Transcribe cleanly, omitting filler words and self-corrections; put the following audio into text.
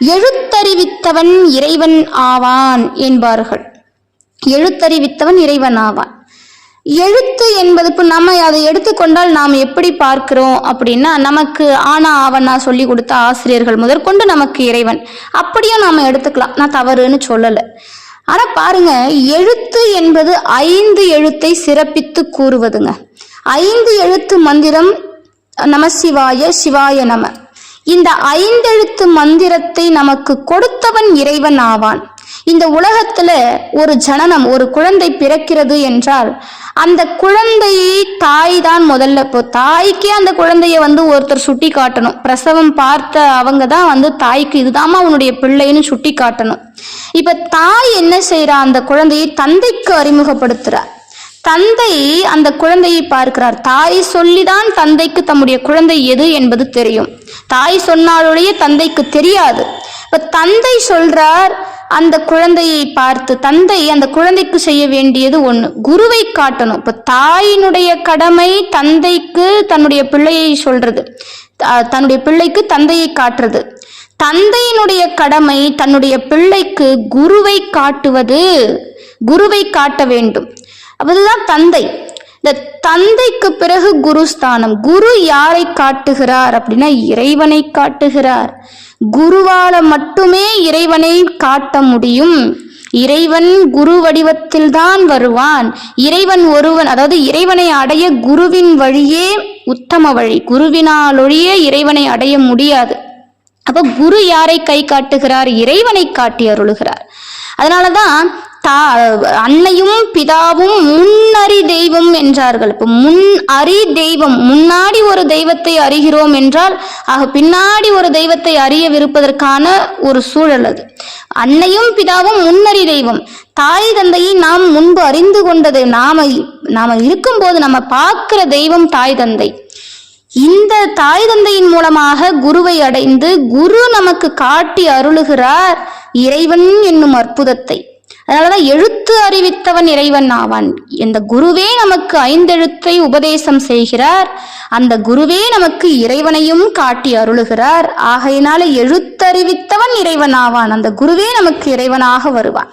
எழுத்தறிவித்தவன் இறைவன் ஆவான் என்பார்கள். எழுத்தறிவித்தவன் இறைவன் ஆவான். எழுத்து என்பது இப்போ நம்ம அதை எடுத்துக்கொண்டால் நாம் எப்படி பார்க்கிறோம் அப்படின்னா, நமக்கு ஆனா ஆவனா சொல்லி கொடுத்த ஆசிரியர்கள் முதற்கொண்டு நமக்கு இறைவன், அப்படியும் நாம எடுத்துக்கலாம். நான் தவறுன்னு சொல்லலை. ஆனா பாருங்க, எழுத்து என்பது 5 எழுத்தை சிறப்பித்து கூறுவதுங்க. 5 எழுத்து மந்திரம் நம சிவாய சிவாய நம. இந்த 5 எழுத்து மந்திரத்தை நமக்கு கொடுத்தவன் இறைவன் ஆவான். இந்த உலகத்துல ஒரு ஜனனம், ஒரு குழந்தை பிறக்கிறது என்றால் அந்த குழந்தையை தாய் தான் முதல்ல. இப்போ தாய்க்கே அந்த குழந்தைய ஒருத்தர் சுட்டி காட்டணும். பிரசவம் பார்த்த அவங்க தான் தாய்க்கு இதுதாமா உன்னுடைய பிள்ளைன்னு சுட்டி காட்டணும். இப்ப தாய் என்ன செய்யறா, அந்த குழந்தையை தந்தைக்கு அறிமுகப்படுத்துறார். தந்தை அந்த குழந்தையை பார்க்கிறார். தாய் சொல்லிதான் தந்தைக்கு தம்முடைய குழந்தை எது என்பது தெரியும். தாய் சொன்னாலுடைய தந்தைக்கு தெரியாது. இப்ப தந்தை சொல்றார் அந்த குழந்தையை பார்த்து. தந்தை அந்த குழந்தைக்கு செய்ய வேண்டியது ஒண்ணு, குருவை காட்டணும். இப்ப தாயினுடைய கடமை தந்தைக்கு தன்னுடைய பிள்ளையை சொல்றது, தன்னுடைய பிள்ளைக்கு தந்தையை காட்டுறது. தந்தையினுடைய கடமை தன்னுடைய பிள்ளைக்கு குருவை காட்டுவது, குருவை காட்ட வேண்டும். அதுதான் தந்தை. இந்த தந்தைக்கு பிறகு குருஸ்தானம். குரு யாரை காட்டுகிறார் அப்படின்னா இறைவனை காட்டுகிறார். குருவால மட்டுமே இறைவனை காட்ட முடியும். இறைவன் குரு வடிவத்தில் தான் வருவான். இறைவன் ஒருவன், அதாவது இறைவனை அடைய குருவின் வழியே உத்தம வழி. குருவினாலொழிய இறைவனை அடைய முடியாது. அப்ப குரு யாரை கை காட்டுகிறார்? இறைவனை காட்டி அருளுகிறார். அதனாலதான் அன்னையும் பிதாவும் முன்னறி தெய்வம் என்றார்கள். இப்ப முன் அறி தெய்வம், முன்னாடி ஒரு தெய்வத்தை அறிகிறோம் என்றால் ஆக பின்னாடி ஒரு தெய்வத்தை அறியவிருப்பதற்கான ஒரு சூழல் அது. அன்னையும் பிதாவும் முன்னறி தெய்வம். தாய் தந்தையை நாம் முன்பு அறிந்து கொண்டது. நாம இருக்கும்போது நம்ம பார்க்கிற தெய்வம் தாய் தந்தை. இந்த தாய் தந்தையின் மூலமாக குருவை அடைந்து குரு நமக்கு காட்டி அருளுகிறார் இறைவன் என்னும் அற்புதத்தை. அதனாலதான் எழுத்து அறிவித்தவன் இறைவன் ஆவான். இந்த குருவே நமக்கு 5 எழுத்தை உபதேசம் செய்கிறார். அந்த குருவே நமக்கு இறைவனையும் காட்டி அருளுகிறார். ஆகையினால எழுத்தறிவித்தவன் இறைவன் ஆவான். அந்த குருவே நமக்கு இறைவனாக வருவான்.